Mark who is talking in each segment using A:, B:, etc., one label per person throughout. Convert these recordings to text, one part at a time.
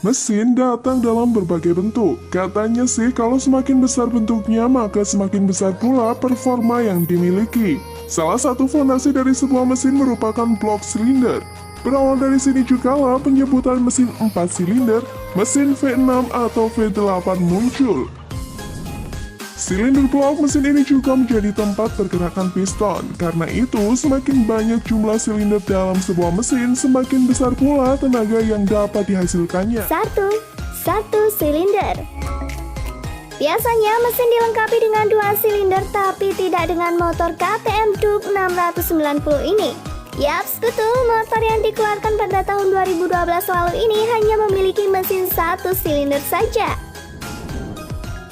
A: Mesin datang dalam berbagai bentuk. Katanya sih kalau semakin besar bentuknya maka semakin besar pula performa yang dimiliki. Salah satu fondasi dari sebuah mesin merupakan blok silinder. Berawal dari sini jugalah penyebutan mesin 4 silinder, mesin V6 atau V8 muncul. Silinder blok mesin ini juga menjadi tempat pergerakan piston. Karena itu, semakin banyak jumlah silinder dalam sebuah mesin, semakin besar pula tenaga yang dapat dihasilkannya.
B: 1 silinder. Biasanya mesin dilengkapi dengan 2 silinder tapi tidak dengan motor KTM Duke 690 ini. Yaps, betul, motor yang dikeluarkan pada tahun 2012 lalu ini hanya memiliki mesin 1 silinder saja.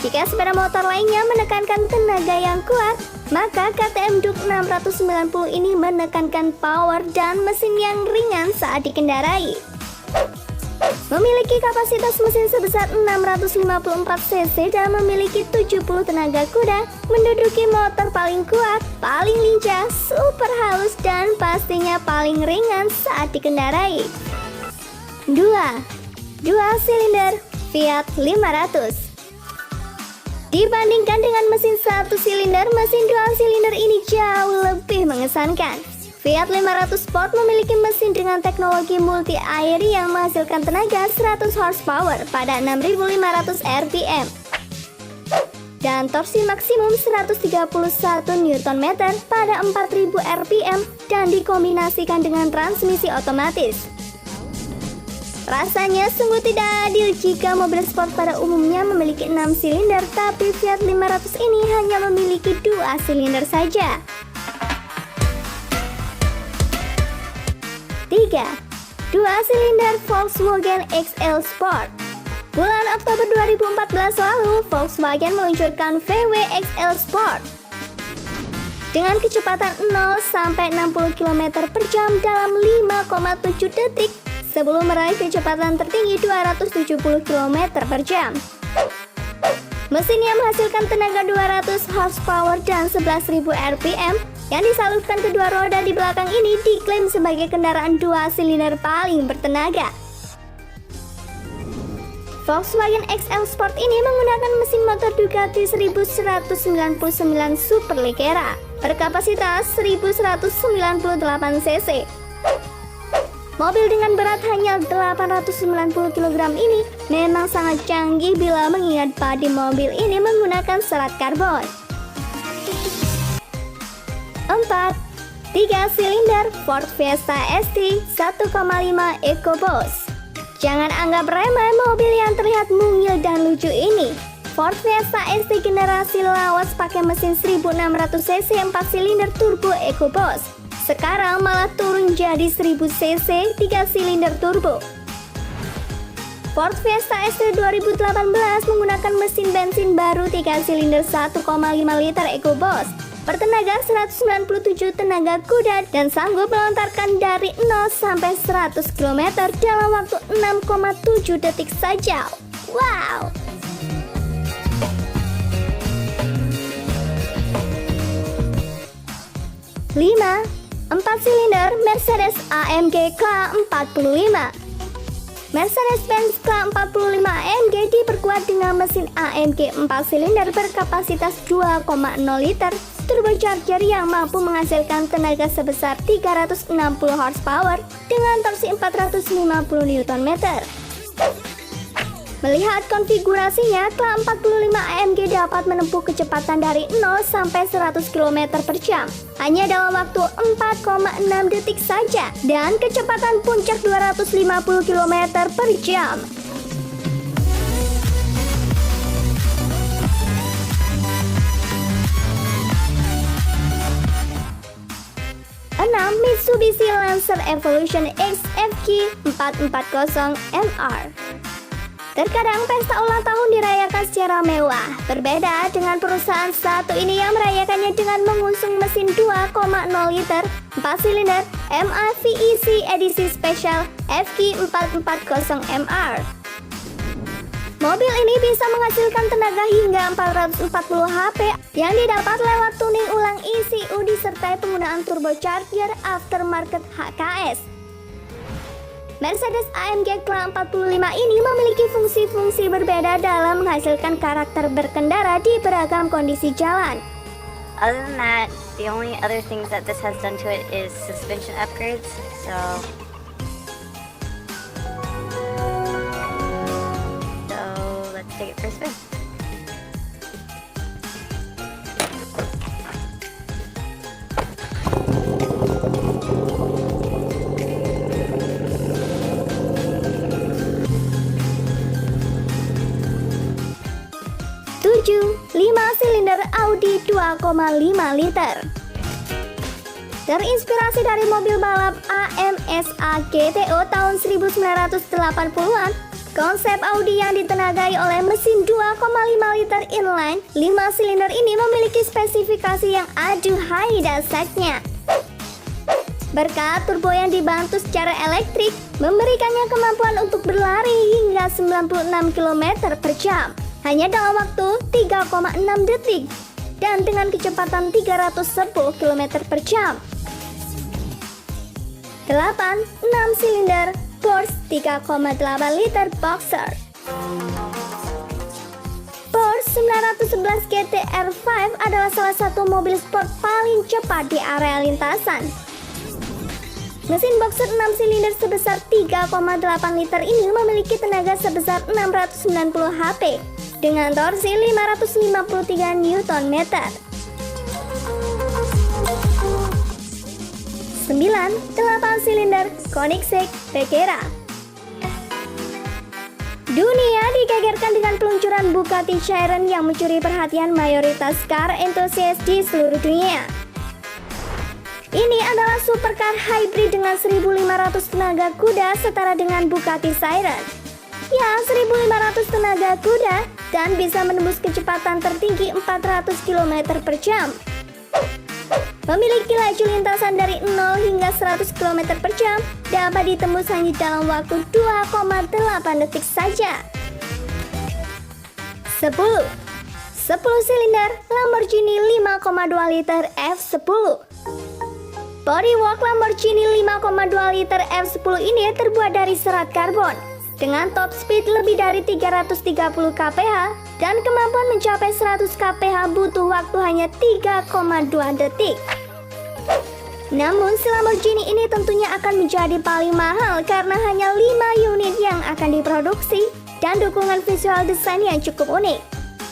B: Jika sepeda motor lainnya menekankan tenaga yang kuat, maka KTM Duke 690 ini menekankan power dan mesin yang ringan saat dikendarai. Memiliki kapasitas mesin sebesar 654 cc dan memiliki 70 tenaga kuda, menduduki motor paling kuat, paling lincah, super halus, dan pastinya paling ringan saat dikendarai. 2 silinder Fiat 500. Dibandingkan dengan mesin 1 silinder, mesin 2 silinder ini jauh lebih mengesankan. Fiat 500 Sport memiliki mesin dengan teknologi multi-air yang menghasilkan tenaga 100 horsepower pada 6.500 rpm dan torsi maksimum 131 Nm pada 4.000 rpm dan dikombinasikan dengan transmisi otomatis. Rasanya sungguh tidak adil jika mobil sport pada umumnya memiliki 6 silinder, tapi Fiat 500 ini hanya memiliki 2 silinder saja. 3 silinder Volkswagen XL Sport. Bulan Oktober 2014 lalu, Volkswagen meluncurkan VW XL Sport dengan kecepatan 0 sampai 60 km per jam dalam 5,7 detik sebelum meraih kecepatan tertinggi 270 km per jam. Mesin yang menghasilkan tenaga 200 horsepower dan 11.000 rpm yang disalurkan kedua roda di belakang ini diklaim sebagai kendaraan 2 silinder paling bertenaga. Volkswagen XL Sport ini menggunakan mesin motor Ducati 1199 Superleggera berkapasitas 1198 cc. Mobil dengan berat hanya 890 kg ini memang sangat canggih bila mengingat bodi mobil ini menggunakan serat karbon. 4 silinder Ford Fiesta ST 1,5 EcoBoost. Jangan anggap remeh mobil yang terlihat mungil dan lucu ini. Ford Fiesta ST generasi lawas pakai mesin 1600 cc 4 silinder turbo EcoBoost. Sekarang malah turun jadi 1000 cc 3 silinder turbo. Ford Fiesta ST 2018 menggunakan mesin bensin baru 3 silinder 1,5 liter EcoBoost bertenaga 197 tenaga kuda dan sanggup melontarkan dari 0 sampai 100 km dalam waktu 6,7 detik saja. Wow! 5 silinder Mercedes AMG K45. Mercedes-Benz K45 AMG diperkuat dengan mesin AMG 4 silinder berkapasitas 2,0 liter turbocharger yang mampu menghasilkan tenaga sebesar 360 horsepower dengan torsi 450 Nm. Melihat konfigurasinya, K45 AMG dapat menempuh kecepatan dari 0 sampai 100 km per jam hanya dalam waktu 4,6 detik saja dan kecepatan puncak 250 km per jam. 6 Mitsubishi Lancer Evolution X FJ 440 MR. Terkadang pesta ulang tahun dirayakan secara mewah. Berbeda dengan perusahaan satu ini yang merayakannya dengan mengusung mesin 2,0 liter 4 silinder MAVEC edisi spesial FJ440 MR. Mobil ini bisa menghasilkan tenaga hingga 440 HP yang didapat lewat tuning ulang ECU disertai penggunaan turbocharger aftermarket HKS. Mercedes AMG Clan 45 ini memiliki fungsi-fungsi berbeda dalam menghasilkan karakter berkendara di beragam kondisi jalan.
C: Other than that, the only other things that this has done to it is suspension upgrades. So let's take it for a spin.
B: Tujuh, 5 silinder Audi 2,5 liter. Terinspirasi dari mobil balap AMSA GTO tahun 1980-an, konsep Audi yang ditenagai oleh mesin 2,5 liter inline 5 silinder ini memiliki spesifikasi yang aduhai dasarnya. Berkat turbo yang dibantu secara elektrik, memberikannya kemampuan untuk berlari hingga 96 km per jam hanya dalam waktu 3,6 detik dan dengan kecepatan 310 km per jam. 8. 6 silinder Porsche 3,8 liter Boxer. Porsche 911 GT-R5 adalah salah satu mobil sport paling cepat di area lintasan. Mesin Boxer 6 silinder sebesar 3,8 liter ini memiliki tenaga sebesar 690 HP dengan torsi 553 Nm. 9. 8 silinder Koenigsegg Regera. Dunia digegerkan dengan peluncuran Bugatti Chiron yang mencuri perhatian mayoritas car enthusiast di seluruh dunia. Ini adalah supercar hybrid dengan 1.500 tenaga kuda setara dengan Bugatti Chiron. Ya, 1.500 tenaga kuda dan bisa menembus kecepatan tertinggi 400 km per jam. Memiliki laju lintasan dari 0 hingga 100 km per jam dapat ditembus hanya dalam waktu 2,8 detik saja. 10. 10 silinder Lamborghini 5,2 liter F10. Bodywork Lamborghini 5,2 liter F10 ini terbuat dari serat karbon dengan top speed lebih dari 330 kph dan kemampuan mencapai 100 kph butuh waktu hanya 3,2 detik. Namun si Lamborghini ini tentunya akan menjadi paling mahal karena hanya 5 unit yang akan diproduksi dan dukungan visual desain yang cukup unik,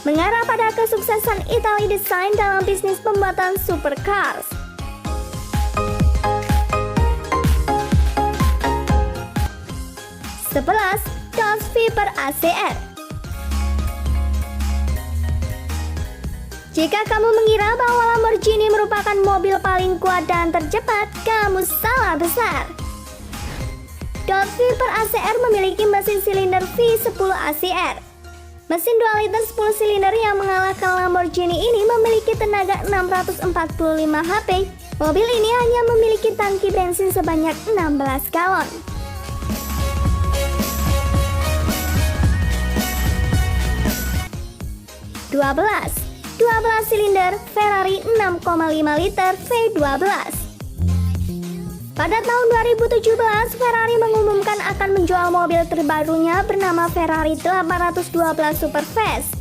B: mengarah pada kesuksesan Italy Design dalam bisnis pembuatan supercars. 11. Dodge Viper ACR. Jika kamu mengira bahwa Lamborghini merupakan mobil paling kuat dan tercepat, kamu salah besar. Dodge Viper ACR memiliki mesin silinder V10 ACR. Mesin 2 liter 10 silinder yang mengalahkan Lamborghini ini memiliki tenaga 645 HP. Mobil ini hanya memiliki tangki bensin sebanyak 16 galon. 12 silinder Ferrari 6,5 liter V12. Pada tahun 2017, Ferrari mengumumkan akan menjual mobil terbarunya bernama Ferrari 812 Superfast.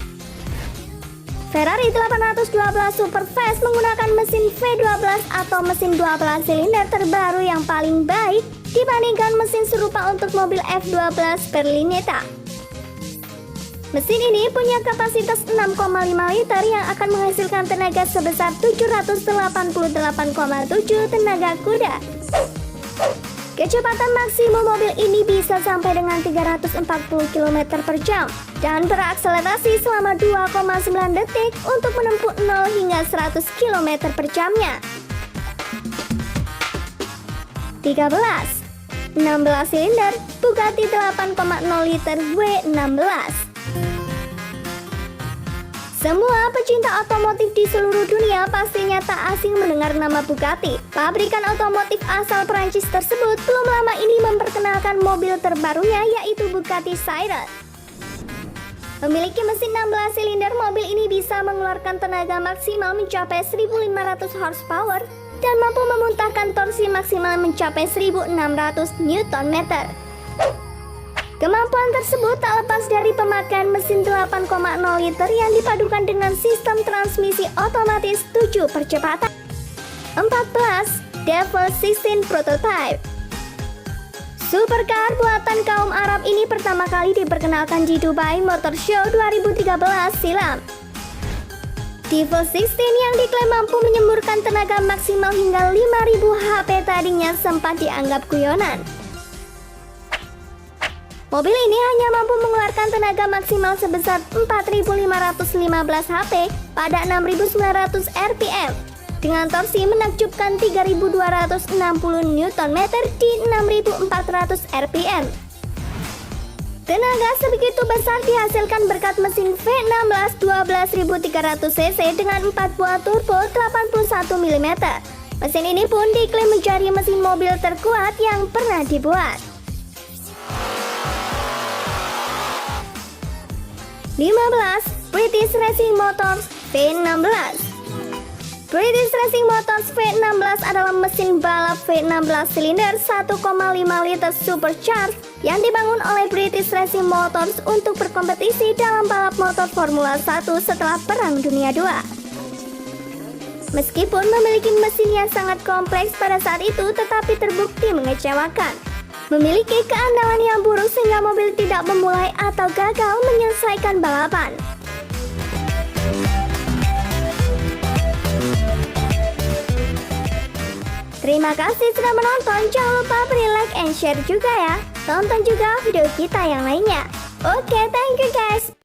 B: Ferrari 812 Superfast menggunakan mesin V12 atau mesin 12 silinder terbaru yang paling baik dibandingkan mesin serupa untuk mobil F12 Berlinetta. Mesin ini punya kapasitas 6,5 liter yang akan menghasilkan tenaga sebesar 788,7 tenaga kuda. Kecepatan maksimum mobil ini bisa sampai dengan 340 km per jam dan berakselerasi selama 2,9 detik untuk menempuh 0 hingga 100 km per jamnya. 13. 16 silinder Bugatti 8,0 liter W16. Semua pecinta otomotif di seluruh dunia pastinya tak asing mendengar nama Bugatti. Pabrikan otomotif asal Prancis tersebut belum lama ini memperkenalkan mobil terbarunya yaitu Bugatti Chiron. Memiliki mesin 16 silinder, mobil ini bisa mengeluarkan tenaga maksimal mencapai 1.500 horsepower dan mampu memuntahkan torsi maksimal mencapai 1.600 Nm. Kemampuan tersebut tak lepas dari pemakaian mesin 8,0 liter yang dipadukan dengan sistem transmisi otomatis 7 percepatan. 14. Devil 16 Prototype. Supercar buatan kaum Arab ini pertama kali diperkenalkan di Dubai Motor Show 2013 silam. Devil 16 yang diklaim mampu menyemburkan tenaga maksimal hingga 5000 HP tadinya sempat dianggap guyonan. Mobil ini hanya mampu mengeluarkan tenaga maksimal sebesar 4515 HP pada 6900 RPM dengan torsi menakjubkan 3260 Nm di 6400 RPM. Tenaga sebegitu besar dihasilkan berkat mesin V16 12300 cc dengan 4 buah turbo 81 mm. Mesin ini pun diklaim menjadi mesin mobil terkuat yang pernah dibuat. 15. British Racing Motors V16. British Racing Motors V16 adalah mesin balap V16 silinder 1,5 liter supercharged yang dibangun oleh British Racing Motors untuk berkompetisi dalam balap motor Formula 1 setelah Perang Dunia II. Meskipun memiliki mesin yang sangat kompleks pada saat itu, tetapi terbukti mengecewakan. Memiliki keandalan yang buruk sehingga mobil tidak memulai atau gagal menyelesaikan balapan. Terima kasih sudah menonton, jangan lupa beri like and share juga ya. Tonton juga video kita yang lainnya. Oke, thank you guys.